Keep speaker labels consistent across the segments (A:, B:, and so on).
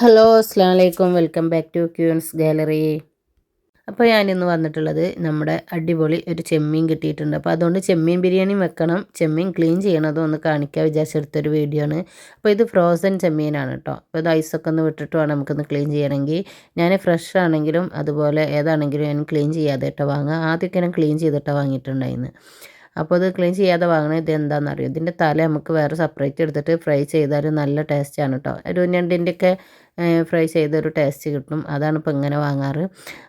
A: Hello അസ്സലാമു അലൈക്കും welcome back to Queen's Gallery. അപ്പോൾ ഞാനിന്ന് വന്നിട്ടുള്ളത് നമ്മുടെ അടിപൊളി ഒരു ചെമ്മീൻ കിട്ടിയിട്ടുണ്ട്. അപ്പോൾ അതുകൊണ്ട് ചെമ്മീൻ ബിരിയാണി വെക്കണം, ചെമ്മീൻ ക്ലീൻ ചെയ്യണതും ഒന്ന് കാണിക്കാൻ വിചാരിച്ചെടുത്തൊരു വീഡിയോ ആണ്. അപ്പോൾ ഇത് ഫ്രോസൺ ചെമ്മീനാണ് കേട്ടോ. അപ്പോൾ ഇത് ഐസൊക്കെ ഒന്ന് വിട്ടിട്ട് വേണം നമുക്കൊന്ന് ക്ലീൻ ചെയ്യണമെങ്കിൽ. ഞാൻ ഫ്രഷ് ആണെങ്കിലും അതുപോലെ ഏതാണെങ്കിലും ഞാൻ ക്ലീൻ ചെയ്യാതെ കേട്ടോ വാങ്ങുക. ആദ്യമൊക്കെ ഞാൻ ക്ലീൻ ചെയ്തിട്ടാണ് വാങ്ങിയിട്ടുണ്ടായിരുന്നു. അപ്പോൾ ഇത് ക്ലീൻ ചെയ്യാതെ വാങ്ങണത് ഇത് എന്താണെന്നറിയോ, ഇതിൻ്റെ തല നമുക്ക് വേറെ സെപ്പറേറ്റ് എടുത്തിട്ട് ഫ്രൈ ചെയ്താൽ നല്ല ടേസ്റ്റാണ് കേട്ടോ. ഒരു ഞണ്ടിൻ്റെയൊക്കെ ഫ്രൈ ചെയ്തൊരു ടേസ്റ്റ് കിട്ടും. അതാണ് ഇപ്പോൾ ഇങ്ങനെ വാങ്ങാറ്.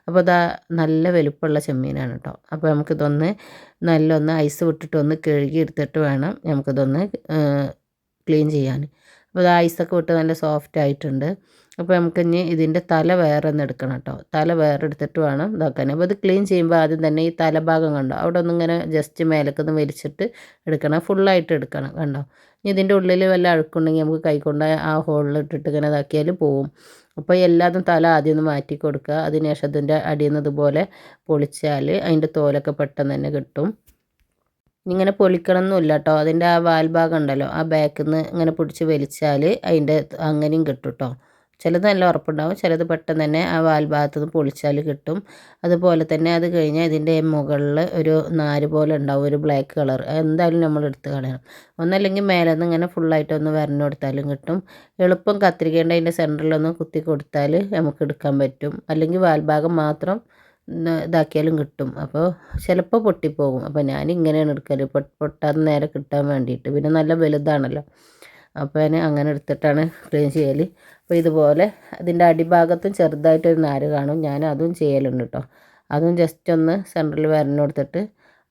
A: അപ്പോൾ ഇതാ നല്ല വലുപ്പമുള്ള ചെമ്മീനാണ് കേട്ടോ. അപ്പോൾ നമുക്കിതൊന്ന് നല്ലൊന്ന് ഐസ് വിട്ടിട്ട് ഒന്ന് കഴുകി എടുത്തിട്ട് വേണം നമുക്കിതൊന്ന് ക്ലീൻ ചെയ്യാൻ. അപ്പോൾ ഇത് ഐസൊക്കെ വിട്ട് നല്ല സോഫ്റ്റ് ആയിട്ടുണ്ട്. അപ്പോൾ നമുക്കിനി ഇതിൻ്റെ തല വേറെ ഒന്ന് എടുക്കണം കേട്ടോ. തല വേറെ എടുത്തിട്ട് വേണം ഇതാക്കാൻ. അപ്പോൾ ഇത് ക്ലീൻ ചെയ്യുമ്പോൾ ആദ്യം തന്നെ ഈ തലഭാഗം കണ്ടോ, അവിടെ ഒന്നിങ്ങനെ ജസ്റ്റ് മേലേക്കൊന്ന് വലിച്ചിട്ട് എടുക്കണം, ഫുള്ളായിട്ട് എടുക്കണം കണ്ടോ. ഇനി ഇതിൻ്റെ ഉള്ളിൽ വല്ല അഴുക്കുണ്ടെങ്കിൽ നമുക്ക് കൈകൊണ്ട് ആ ഹോളിൽ ഇട്ടിട്ട് ഇങ്ങനെ ഇതാക്കിയാൽ പോവും. അപ്പോൾ എല്ലാതും തല ആദ്യം ഒന്ന് മാറ്റി കൊടുക്കുക. അതിന് ശേഷം അതിൻ്റെ അടിയിൽ നിന്ന് ഇതുപോലെ പൊളിച്ചാൽ അതിൻ്റെ തോലൊക്കെ പെട്ടെന്ന് തന്നെ കിട്ടും. ഇങ്ങനെ പൊളിക്കണമെന്നില്ല കേട്ടോ. അതിൻ്റെ ആ വാൽഭാഗം ഉണ്ടല്ലോ, ആ ബാക്കിൽ നിന്ന് ഇങ്ങനെ പിടിച്ച് വലിച്ചാൽ അതിൻ്റെ അങ്ങനെയും കിട്ടും കേട്ടോ. ചിലത് നല്ല ഉറപ്പുണ്ടാവും, ചിലത് പെട്ടെന്ന് തന്നെ ആ വാൽഭാഗത്ത് നിന്ന് പൊളിച്ചാൽ കിട്ടും. അതുപോലെ തന്നെ അത് കഴിഞ്ഞാൽ ഇതിൻ്റെ മുകളിൽ ഒരു നാര് പോലെ ഉണ്ടാവും, ഒരു ബ്ലാക്ക് കളർ. എന്തായാലും നമ്മൾ എടുത്ത് കളയണം. ഒന്നല്ലെങ്കിൽ മേലെ നിന്ന് ഇങ്ങനെ ഫുള്ളായിട്ടൊന്ന് വരഞ്ഞു കൊടുത്താലും കിട്ടും. എളുപ്പം കത്തിരിക്കേണ്ട അതിൻ്റെ സെൻറ്ററിലൊന്ന് കുത്തി കൊടുത്താൽ നമുക്ക് എടുക്കാൻ പറ്റും. അല്ലെങ്കിൽ വാൽഭാഗം മാത്രം ഇതാക്കിയാലും കിട്ടും. അപ്പോൾ ചിലപ്പോൾ പൊട്ടിപ്പോകും. അപ്പോൾ ഞാൻ ഇങ്ങനെയാണ് എടുക്കൽ, പൊട്ടാതെ നേരെ കിട്ടാൻ വേണ്ടിയിട്ട്. പിന്നെ നല്ല വലുതാണല്ലോ, അപ്പോൾ ഞാൻ അങ്ങനെ എടുത്തിട്ടാണ് ക്ലീൻ ചെയ്യൽ. അപ്പോൾ ഇതുപോലെ അതിൻ്റെ അടിഭാഗത്തും ചെറുതായിട്ടൊരു നാര് കാണും, ഞാൻ അതും ചെയ്യലുണ്ട് കേട്ടോ. അതും ജസ്റ്റ് ഒന്ന് സെൻറ്ററിൽ വരഞ്ഞു കൊടുത്തിട്ട്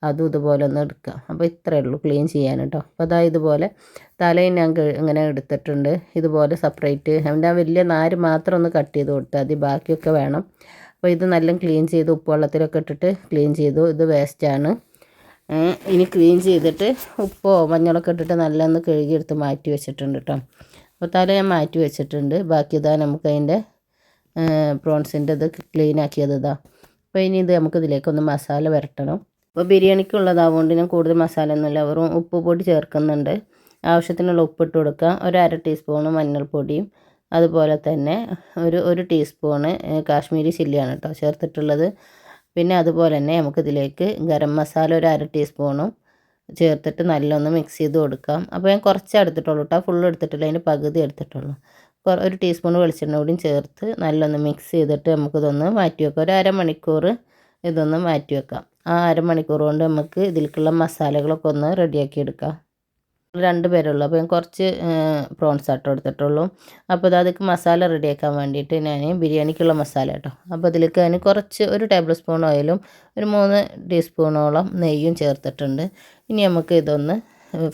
A: അതും ഇതുപോലെ ഒന്ന് എടുക്കാം. അപ്പോൾ ഇത്രയേ ഉള്ളൂ ക്ലീൻ ചെയ്യാൻ കേട്ടോ. അപ്പോൾ അതാ ഇതുപോലെ തലയും ഞാൻ ഇങ്ങനെ എടുത്തിട്ടുണ്ട്. ഇതുപോലെ സെപ്പറേറ്റ് അതിൻ്റെ ആ വലിയ നാര് മാത്രം ഒന്ന് കട്ട് ചെയ്ത് കൊടുത്താൽ മതി, ബാക്കിയൊക്കെ വേണം. അപ്പോൾ ഇത് നല്ല ക്ലീൻ ചെയ്ത് ഉപ്പ് വെള്ളത്തിലൊക്കെ ഇട്ടിട്ട് ക്ലീൻ ചെയ്തു. ഇത് വേസ്റ്റാണ്. ഇനി ക്ലീൻ ചെയ്തിട്ട് ഉപ്പോ മഞ്ഞളൊക്കെ ഇട്ടിട്ട് നല്ലൊന്ന് കഴുകിയെടുത്ത് മാറ്റി വെച്ചിട്ടുണ്ട് കേട്ടോ. അപ്പോൾ തല ഞാൻ മാറ്റി വെച്ചിട്ടുണ്ട്. ബാക്കി ഇതാ നമുക്ക് അതിൻ്റെ പ്രോൺസിൻ്റെ ഇത് ക്ലീൻ ആക്കിയത് ഇതാ. അപ്പോൾ ഇനി ഇത് നമുക്ക് ഇതിലേക്കൊന്ന് മസാല പുരട്ടണം. അപ്പോൾ ബിരിയാണിക്കുള്ളതാവുകൊണ്ട് ഞാൻ കൂടുതൽ മസാല ഒന്നുമില്ല, വെറും ഉപ്പ് പൊടി ചേർക്കുന്നുണ്ട്. ആവശ്യത്തിനുള്ള ഉപ്പിട്ട് കൊടുക്കുക. ഒരു അര ടീസ്പൂണ് മഞ്ഞൾപ്പൊടിയും അതുപോലെ തന്നെ ഒരു ടീസ്പൂണ് കാശ്മീരി ചില്ലിയാണ് കേട്ടോ ചേർത്തിട്ടുള്ളത്. പിന്നെ അതുപോലെ തന്നെ നമുക്കിതിലേക്ക് ഗരം മസാല ഒരു അര ടീസ്പൂണും ചേർത്തിട്ട് നല്ലൊന്ന് മിക്സ് ചെയ്ത് കൊടുക്കാം. അപ്പോൾ ഞാൻ കുറച്ച് എടുത്തിട്ടുള്ളൂ കേട്ടോ, ഫുള്ള് എടുത്തിട്ടില്ല, അതിൻ്റെ പകുതി എടുത്തിട്ടുള്ളൂ. ഒരു ടീസ്പൂൺ വെളിച്ചെണ്ണ കൂടിയും ചേർത്ത് നല്ലൊന്ന് മിക്സ് ചെയ്തിട്ട് നമുക്കിതൊന്ന് മാറ്റി വെക്കാം. ഒരു അരമണിക്കൂർ ഇതൊന്ന് മാറ്റി വെക്കാം. ആ അരമണിക്കൂർ കൊണ്ട് നമുക്ക് ഇതിലേക്കുള്ള മസാലകളൊക്കെ ഒന്ന് റെഡിയാക്കി എടുക്കാം. 2 പേരുള്ളൂ, അപ്പോൾ ഞാൻ കുറച്ച് പ്രോൺസ് ആട്ടോ എടുത്തിട്ടുള്ളൂ. അപ്പോൾ ഇത് അതിലേക്ക് മസാല റെഡിയാക്കാൻ വേണ്ടിയിട്ട് ഞാൻ ബിരിയാണിക്കുള്ള മസാല കേട്ടോ. അപ്പോൾ അതിലേക്ക് ഞാൻ കുറച്ച് ഒരു ടേബിൾ സ്പൂൺ ഓയിലും ഒരു 3 ടീസ്പൂണോളം നെയ്യും ചേർത്തിട്ടുണ്ട്. ഇനി നമുക്ക് ഇതൊന്ന്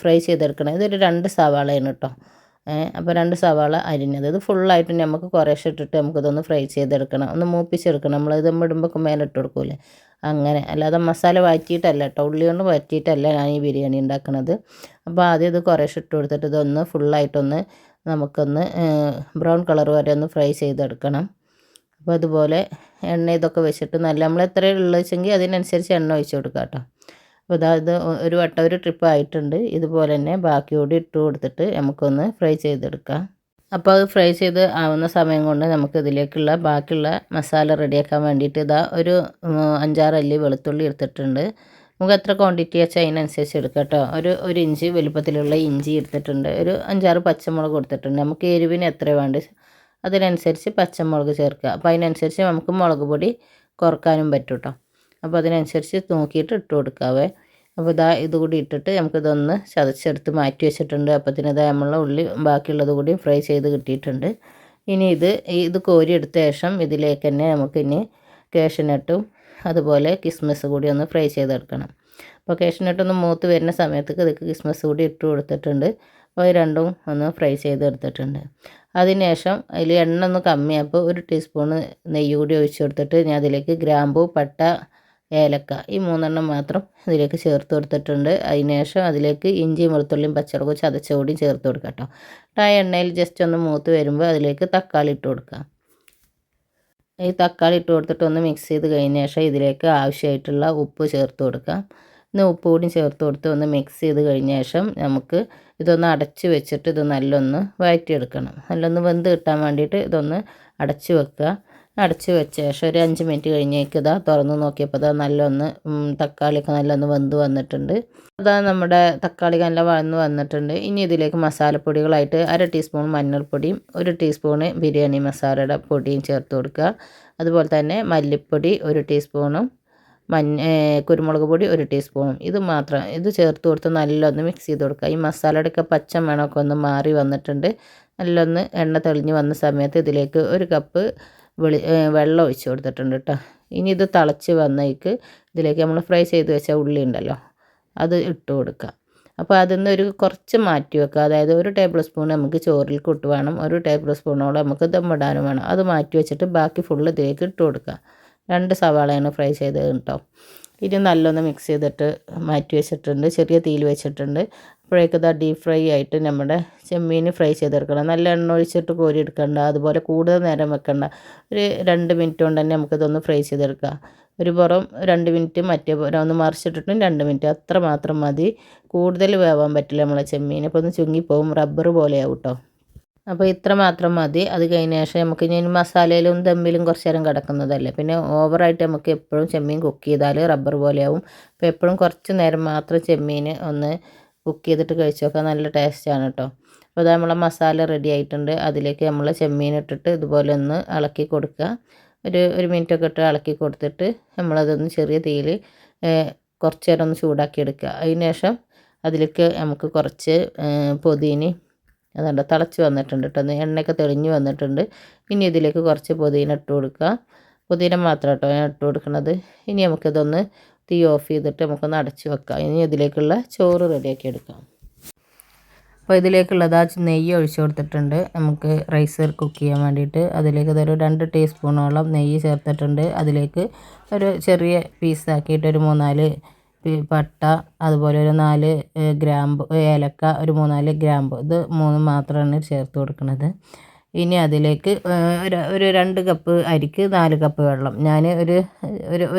A: ഫ്രൈ ചെയ്തെടുക്കണം. ഇതൊരു 2 സവാളയാണ് കേട്ടോ. അപ്പോൾ 2 സവാള അരിഞ്ഞത്, ഇത് ഫുള്ളായിട്ട് നമുക്ക് കുറേശ്ശെ ഇട്ടിട്ട് നമുക്കിതൊന്ന് ഫ്രൈ ചെയ്തെടുക്കണം, ഒന്ന് മൂപ്പിച്ചെടുക്കണം. നമ്മളിത് ഇടുമ്പോൾ മേലെ ഇട്ട് കൊടുക്കൂലേ, അങ്ങനെ. അല്ലാതെ മസാല വഴറ്റിയിട്ടല്ല കേട്ടോ, ഉള്ളി കൊണ്ട് വഴറ്റിയിട്ടല്ല ഞാൻ ഈ ബിരിയാണി ഉണ്ടാക്കുന്നത്. അപ്പോൾ ആദ്യം ഇത് കുറേശ്ശെ ഇട്ട് കൊടുത്തിട്ട് ഇതൊന്ന് ഫുള്ളായിട്ടൊന്ന് നമുക്കൊന്ന് ബ്രൗൺ കളർ വരെ ഒന്ന് ഫ്രൈ ചെയ്തെടുക്കണം. അപ്പോൾ അതുപോലെ എണ്ണ ഇതൊക്കെ വെച്ചിട്ട് നല്ല നമ്മൾ എത്രയാണ് ഉള്ളത് വെച്ചെങ്കിൽ അതിനനുസരിച്ച് എണ്ണ ഒഴിച്ച് കൊടുക്കുക കേട്ടോ. അപ്പോൾ ഇത് ഒരു വട്ടം ഒരു ട്രിപ്പ് ആയിട്ടുണ്ട്. ഇതുപോലെ തന്നെ ബാക്കി കൂടി ഇട്ട് കൊടുത്തിട്ട് നമുക്കൊന്ന് ഫ്രൈ ചെയ്തെടുക്കാം. അപ്പോൾ അത് ഫ്രൈ ചെയ്ത് ആവുന്ന സമയം കൊണ്ട് നമുക്ക് ഇതിലേക്കുള്ള ബാക്കിയുള്ള മസാല റെഡിയാക്കാൻ വേണ്ടിയിട്ട് ഇതാ ഒരു 5-6 അല്ലി വെളുത്തുള്ളി എടുത്തിട്ടുണ്ട്. നമുക്ക് എത്ര ക്വാണ്ടിറ്റി വെച്ചാൽ അതിനനുസരിച്ച് എടുക്കാം കേട്ടോ. ഒരു ഇഞ്ച് വലുപ്പത്തിലുള്ള ഇഞ്ചി എടുത്തിട്ടുണ്ട്. ഒരു 5-6 പച്ചമുളക് കൊടുത്തിട്ടുണ്ട്. നമുക്ക് എരിവിന് എത്ര വേണ്ടത് അതിനനുസരിച്ച് പച്ചമുളക് ചേർക്കുക. അപ്പോൾ അതിനനുസരിച്ച് നമുക്ക് മുളക് പൊടി കുറക്കാനും പറ്റും കേട്ടോ. അപ്പോൾ അതിനനുസരിച്ച് നോക്കിയിട്ട് ഇട്ട് കൊടുക്കാവേ. അപ്പോൾ ഇതുകൂടി ഇട്ടിട്ട് നമുക്കിതൊന്ന് ചതച്ചെടുത്ത് മാറ്റി വെച്ചിട്ടുണ്ട്. അപ്പത്തിന് നമ്മളുടെ ഉള്ളി ബാക്കിയുള്ളത് കൂടി ഫ്രൈ ചെയ്ത് കിട്ടിയിട്ടുണ്ട്. ഇനി ഇത് കോരിയെടുത്ത ശേഷം ഇതിലേക്ക് തന്നെ നമുക്കിനി കാഷ്യൂനട്ടും അതുപോലെ കിസ്മിസ് കൂടി ഒന്ന് ഫ്രൈ ചെയ്തെടുക്കണം. അപ്പോൾ കാഷ്യൂനട്ടൊന്ന് മൂത്ത് വരുന്ന സമയത്തേക്ക് ഇതിലേക്ക് കിസ്മിസ് കൂടി ഇട്ട് കൊടുത്തിട്ടുണ്ട്. അപ്പോൾ രണ്ടും ഒന്ന് ഫ്രൈ ചെയ്തെടുത്തിട്ടുണ്ട്. അതിനുശേഷം അതിൽ എണ്ണ ഒന്ന് കമ്മിയായപ്പോൾ ഒരു ടീസ്പൂണ് നെയ്യ് കൂടി ഒഴിച്ച് കൊടുത്തിട്ട് ഞാൻ അതിലേക്ക് ഗ്രാമ്പൂ, പട്ട, ഏലക്ക ഈ 3 മാത്രം ഇതിലേക്ക് ചേർത്ത് കൊടുത്തിട്ടുണ്ട്. അതിനുശേഷം അതിലേക്ക് ഇഞ്ചിയും വെളുത്തുള്ളിയും പച്ചമുളകും ചതച്ച കൂടിയും ചേർത്ത് കൊടുക്കാം കേട്ടോ. ആ എണ്ണയിൽ ജസ്റ്റ് ഒന്ന് മൂത്ത് വരുമ്പോൾ അതിലേക്ക് തക്കാളി ഇട്ട് കൊടുക്കാം. ഈ തക്കാളി ഇട്ട് കൊടുത്തിട്ട് ഒന്ന് മിക്സ് ചെയ്ത് കഴിഞ്ഞ ശേഷം ഇതിലേക്ക് ആവശ്യമായിട്ടുള്ള ഉപ്പ് ചേർത്ത് കൊടുക്കാം. ഇന്ന് ഉപ്പ് കൂടി ചേർത്ത് കൊടുത്ത് ഒന്ന് മിക്സ് ചെയ്ത് കഴിഞ്ഞ ശേഷം നമുക്ക് ഇതൊന്ന് അടച്ച് വെച്ചിട്ട് ഇത് നല്ലൊന്ന് വഴറ്റിയെടുക്കണം. നല്ലൊന്ന് വെന്ത് കിട്ടാൻ വേണ്ടിയിട്ട് ഇതൊന്ന് അടച്ച് വെക്കുക. അടച്ച് വെച്ച ശേഷം ഒരു 5 മിനിറ്റ് കഴിഞ്ഞേക്ക് ഇതാ തുറന്ന് നോക്കിയപ്പോൾ ഇതാ നല്ലൊന്ന് തക്കാളിയൊക്കെ നല്ലൊന്ന് വെന്ത് വന്നിട്ടുണ്ട്. അതാ നമ്മുടെ തക്കാളി നല്ല വഴന്ന് വന്നിട്ടുണ്ട്. ഇനി ഇതിലേക്ക് മസാലപ്പൊടികളായിട്ട് 1/2 ടീസ്പൂൺ മഞ്ഞൾപ്പൊടിയും 1 ടീസ്പൂണ് ബിരിയാണി മസാലയുടെ പൊടിയും ചേർത്ത് കൊടുക്കുക. അതുപോലെ തന്നെ മല്ലിപ്പൊടി 1 ടീസ്പൂണും കുരുമുളക് പൊടി 1 ടീസ്പൂണും ഇത് ചേർത്ത് കൊടുത്ത് നല്ലൊന്ന് മിക്സ് ചെയ്ത് കൊടുക്കുക. ഈ മസാലയുടെയൊക്കെ പച്ച മണമൊക്കെ ഒന്ന് മാറി വന്നിട്ടുണ്ട്. നല്ലൊന്ന് എണ്ണ തെളിഞ്ഞ് വന്ന സമയത്ത് ഇതിലേക്ക് 1 കപ്പ് വെള്ളം ഒഴിച്ച് കൊടുത്തിട്ടുണ്ട് കേട്ടോ. ഇനി ഇത് തിളച്ച് വന്നേക്ക് ഇതിലേക്ക് നമ്മൾ ഫ്രൈ ചെയ്ത് വെച്ച ഉള്ളി ഉണ്ടല്ലോ അത് ഇട്ട് കൊടുക്കുക. അപ്പോൾ അതിൽ നിന്ന് കുറച്ച് മാറ്റി വെക്കുക. അതായത് 1 ടേബിൾ സ്പൂൺ നമുക്ക് ചോറിൽ കൂട്ട് വേണം, 1 ടേബിൾ സ്പൂണോളം നമുക്ക് ദമ്മിടാനും വേണം. അത് മാറ്റി വെച്ചിട്ട് ബാക്കി ഫുള്ള് ഇതിലേക്ക് ഇട്ട് കൊടുക്കുക. 2 സവാളയാണ് ഫ്രൈ ചെയ്തത് കേട്ടോ. ഇത് നല്ലൊന്ന് മിക്സ് ചെയ്തിട്ട് മാറ്റി വെച്ചിട്ടുണ്ട്, ചെറിയ തീയിൽ വെച്ചിട്ടുണ്ട്. അപ്പോഴേക്കും ഇതാ ഡീപ്പ് ഫ്രൈ ആയിട്ട് നമ്മുടെ ചെമ്മീൻ ഫ്രൈ ചെയ്തെടുക്കണം. നല്ല എണ്ണ ഒഴിച്ചിട്ട് കോരി എടുക്കണ്ട, അതുപോലെ കൂടുതൽ നേരം വെക്കണ്ട. ഒരു 2 മിനിറ്റ് കൊണ്ട് തന്നെ നമുക്കിതൊന്ന് ഫ്രൈ ചെയ്തെടുക്കാം. ഒരു പുറം 2 മിനിറ്റ് മറ്റേ പുറം ഒന്ന് മറിച്ചിട്ടിട്ടും 2 മിനിറ്റ് അത്ര മാത്രം മതി. കൂടുതൽ വേവാൻ പറ്റില്ല നമ്മളെ ചെമ്മീൻ, അപ്പോൾ ഒന്ന് ചുങ്ങിപ്പോവും, റബ്ബർ പോലെയാവും കേട്ടോ. അപ്പോൾ ഇത്ര മാത്രം മതി. അത് കഴിഞ്ഞ ശേഷം നമുക്ക് ഇനി മസാലയിലും ദമ്മിലും കുറച്ച് നേരം കിടക്കുന്നതല്ലേ, പിന്നെ ഓവറായിട്ട് നമുക്ക് എപ്പോഴും ചെമ്മീൻ കുക്ക് ചെയ്താൽ റബ്ബർ പോലെയാവും. അപ്പോൾ എപ്പോഴും കുറച്ച് നേരം മാത്രം ചെമ്മീൻ ഒന്ന് കുക്ക് ചെയ്തിട്ട് കഴിച്ച് നോക്കാൻ നല്ല ടേസ്റ്റാണ് കേട്ടോ. അപ്പോൾ അത് നമ്മളെ മസാല റെഡി ആയിട്ടുണ്ട്. അതിലേക്ക് നമ്മൾ ചെമ്മീൻ ഇട്ടിട്ട് ഇതുപോലെ ഒന്ന് ഇളക്കി കൊടുക്കുക. ഒരു മിനിറ്റൊക്കെ ഇട്ട് ഇളക്കി കൊടുത്തിട്ട് നമ്മളതൊന്ന് ചെറിയ തീയിൽ കുറച്ച് നേരം ഒന്ന് ചൂടാക്കി എടുക്കുക. അതിന് ശേഷം അതിലേക്ക് നമുക്ക് കുറച്ച് പുതിന അതുകൊണ്ട് തിളച്ച് വന്നിട്ടുണ്ട് കേട്ടോ, എണ്ണയൊക്കെ തെളിഞ്ഞ് വന്നിട്ടുണ്ട്. ഇനി ഇതിലേക്ക് കുറച്ച് പുതിന ഇട്ട് കൊടുക്കുക. പുതിന മാത്രം കേട്ടോ ഞാൻ ഇട്ട് കൊടുക്കുന്നത്. ഇനി നമുക്കിതൊന്ന് തീ ഓഫ് ചെയ്തിട്ട് നമുക്കൊന്ന് അടച്ച് വെക്കാം. ഇനി ഇതിലേക്കുള്ള ചോറ് റെഡിയാക്കി എടുക്കാം. അപ്പോൾ ഇതിലേക്കുള്ളത് നെയ്യ് ഒഴിച്ച് കൊടുത്തിട്ടുണ്ട് നമുക്ക് റൈസ് കുക്ക് ചെയ്യാൻ വേണ്ടിയിട്ട്. അതിലേക്ക് ഒരു 2 ടീസ്പൂണോളം നെയ്യ് ചേർത്തിട്ടുണ്ട്. അതിലേക്ക് ഒരു ചെറിയ പീസാക്കിയിട്ട് ഒരു 3-4 പട്ട, അതുപോലെ ഒരു 4 ഗ്രാമ്പ്, ഏലക്ക, ഒരു 3-4 ഗ്രാമ്പ്, ഇത് 3 മാത്രമാണ് ചേർത്ത് കൊടുക്കുന്നത്. ഇനി അതിലേക്ക് ഒരു 2 കപ്പ് അരിക്ക് 4 കപ്പ് വെള്ളം, ഞാൻ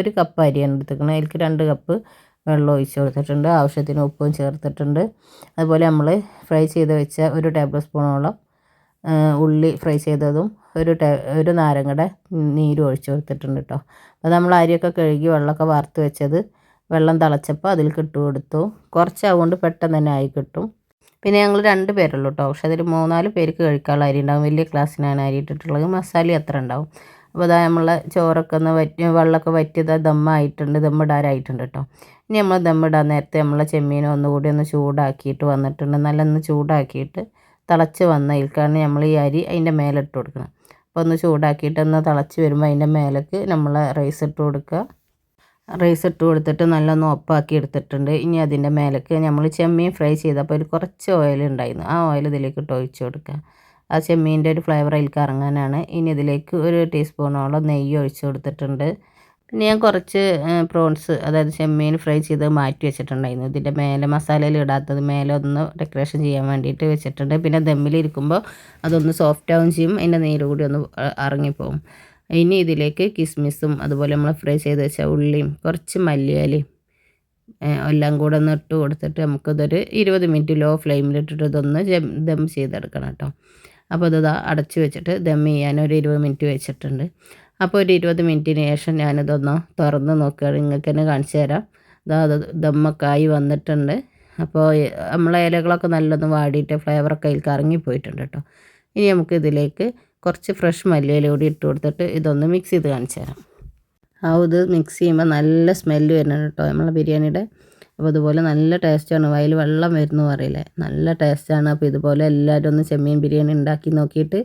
A: ഒരു കപ്പ് അരിയാണ് എടുത്തിരിക്കുന്നത്, അതിലേക്ക് 2 കപ്പ് വെള്ളം ഒഴിച്ച് കൊടുത്തിട്ടുണ്ട്. ആവശ്യത്തിന് ഉപ്പും ചേർത്തിട്ടുണ്ട്. അതുപോലെ നമ്മൾ ഫ്രൈ ചെയ്ത് വെച്ച 1 ടേബിൾ സ്പൂണോളം ഉള്ളി ഫ്രൈ ചെയ്തതും ഒരു നാരങ്ങയുടെ നീരും ഒഴിച്ച് കൊടുത്തിട്ടുണ്ട് കേട്ടോ. അത് നമ്മൾ അരിയൊക്കെ കഴുകി വെള്ളമൊക്കെ വാർത്ത് വെച്ചത് വെള്ളം തിളച്ചപ്പോൾ അതിലേക്ക് ഇട്ട് കൊടുത്തു. കുറച്ചാവുകൊണ്ട് പെട്ടെന്ന് തന്നെ ആയി കിട്ടും. പിന്നെ ഞങ്ങൾ 2 പേരുള്ളൂ കേട്ടോ, പക്ഷെ അതിൽ 3-4 പേർക്ക് കഴിക്കാനുള്ള അരി ഉണ്ടാവും. വലിയ ക്ലാസ്സിനാണ് അരി ഇട്ടിട്ടുള്ളത്, മസാല അത്ര ഉണ്ടാവും. അപ്പോൾ അതാ നമ്മളെ ചോറൊക്കെ ഒന്ന് വെള്ളമൊക്കെ വറ്റിയത് ദമ്മായിട്ടുണ്ട്, ദമ്മിടാനായിട്ടുണ്ട് കേട്ടോ. ഇനി നമ്മൾ ദമ്മിടാൻ നേരത്തെ നമ്മളെ ചെമ്മീനും ഒന്നുകൂടി ഒന്ന് ചൂടാക്കിയിട്ട് വന്നിട്ടുണ്ട്. നല്ലൊന്ന് ചൂടാക്കിയിട്ട് തിളച്ച് വന്നതിൽക്കാണ് നമ്മൾ ഈ അരി അതിൻ്റെ മേലെ ഇട്ട് കൊടുക്കണം. അപ്പോൾ ഒന്ന് ചൂടാക്കിയിട്ട് ഒന്ന് തിളച്ച് വരുമ്പോൾ അതിൻ്റെ മേലേക്ക് നമ്മൾ റൈസ് ഇട്ട് കൊടുക്കുക. റൈസ് ഇട്ട് കൊടുത്തിട്ട് നല്ലൊന്ന് ഒപ്പാക്കി എടുത്തിട്ടുണ്ട്. ഇനി അതിൻ്റെ മേലേക്ക് നമ്മൾ ചെമ്മീൻ ഫ്രൈ ചെയ്തപ്പോൾ ഒരു കുറച്ച് ഓയിൽ ഉണ്ടായിരുന്നു, ആ ഓയിൽ ഇതിലേക്ക് ഇട്ട് ഒഴിച്ച് കൊടുക്കുക. ആ ചെമ്മീൻ്റെ ഒരു ഫ്ലേവർ അതിലേക്ക് ഇറങ്ങാനാണ്. ഇനി ഇതിലേക്ക് 1 ടീസ്പൂണോളം നെയ്യ് ഒഴിച്ച് കൊടുത്തിട്ടുണ്ട്. പിന്നെ ഞാൻ കുറച്ച് പ്രോൺസ്, അതായത് ചെമ്മീൻ ഫ്രൈ ചെയ്ത് മാറ്റി വെച്ചിട്ടുണ്ടായിരുന്നു. ഇതിൻ്റെ മേലെ മസാലയിൽ ഇടാത്തത് മേലെ ഒന്ന് ഡെക്കറേഷൻ ചെയ്യാൻ വേണ്ടിയിട്ട് വെച്ചിട്ടുണ്ട്. പിന്നെ ദമ്മിലിരിക്കുമ്പോൾ അതൊന്ന് സോഫ്റ്റ് ആവുകയും ചെയ്യും, അതിൻ്റെ നീര് കൂടി ഒന്ന് ഇറങ്ങിപ്പോവും. ഇനി ഇതിലേക്ക് കിസ്മിസും അതുപോലെ നമ്മൾ ഫ്രൈ ചെയ്ത് വെച്ച ഉള്ളിയും കുറച്ച് മല്ലിയിലയും എല്ലാം കൂടെ ഒന്ന് ഇട്ട് കൊടുത്തിട്ട് നമുക്കിതൊരു 20 മിനിറ്റ് ലോ ഫ്ലെയിമിലിട്ടിട്ട് ഇതൊന്ന് ദം ചെയ്തെടുക്കണം കേട്ടോ. അപ്പോൾ ഇത് അടച്ച് വെച്ചിട്ട് ദം ചെയ്യാൻ ഒരു 20 മിനിറ്റ് വെച്ചിട്ടുണ്ട്. അപ്പോൾ ഒരു 20 മിനിറ്റിന് ശേഷം ഞാനിതൊന്ന് തുറന്ന് നോക്കുകയാണ്, നിങ്ങൾക്ക് തന്നെ കാണിച്ചു തരാം. അത് ദമ്മൊക്കെ ആയി വന്നിട്ടുണ്ട്. അപ്പോൾ നമ്മളെ ഇലകളൊക്കെ നല്ലൊന്ന് വാടിയിട്ട് ഫ്ലേവറൊക്കെ അതിൽ ഇറങ്ങിപ്പോയിട്ടുണ്ട് കേട്ടോ. ഇനി നമുക്ക് ഇതിലേക്ക് കുറച്ച് ഫ്രഷ് മല്ലിയില കൂടി ഇട്ട് കൊടുത്തിട്ട് ഇതൊന്ന് മിക്സ് ചെയ്ത് കാണിച്ചു തരാം. ഇത് മിക്സ് ചെയ്യുമ്പോൾ നല്ല സ്മെല്ല് വരുന്നുണ്ട് കേട്ടോ നമ്മളെ ബിരിയാണിയുടെ. അപ്പോൾ അതുപോലെ നല്ല ടേസ്റ്റാണ്, വയൽ വെള്ളം വരുന്നു പറയില്ലേ, നല്ല ടേസ്റ്റാണ്. അപ്പോൾ ഇതുപോലെ എല്ലാവരും ഒന്ന് ചെമ്മീൻ ബിരിയാണി ഉണ്ടാക്കി നോക്കിയിട്ട്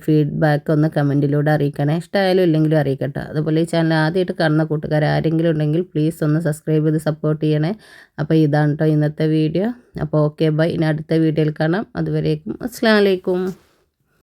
A: ഫീഡ്ബാക്ക് ഒന്ന് കമൻറ്റിലൂടെ അറിയിക്കണേ. ഇഷ്ടമായാലും ഇല്ലെങ്കിലും അറിയിക്കട്ടെ. അതുപോലെ ഈ ചാനൽ ആദ്യമായിട്ട് കാണുന്ന കൂട്ടുകാർ ആരെങ്കിലും ഉണ്ടെങ്കിൽ പ്ലീസ് ഒന്ന് സബ്സ്ക്രൈബ് ചെയ്ത് സപ്പോർട്ട് ചെയ്യണേ. അപ്പോൾ ഇതാണ് കേട്ടോ ഇന്നത്തെ വീഡിയോ. അപ്പോൾ ഓക്കെ ബൈ, ഇനി അടുത്ത വീഡിയോയിൽ കാണാം. അതുവരേക്കും അസ്സലാമു അലൈക്കും.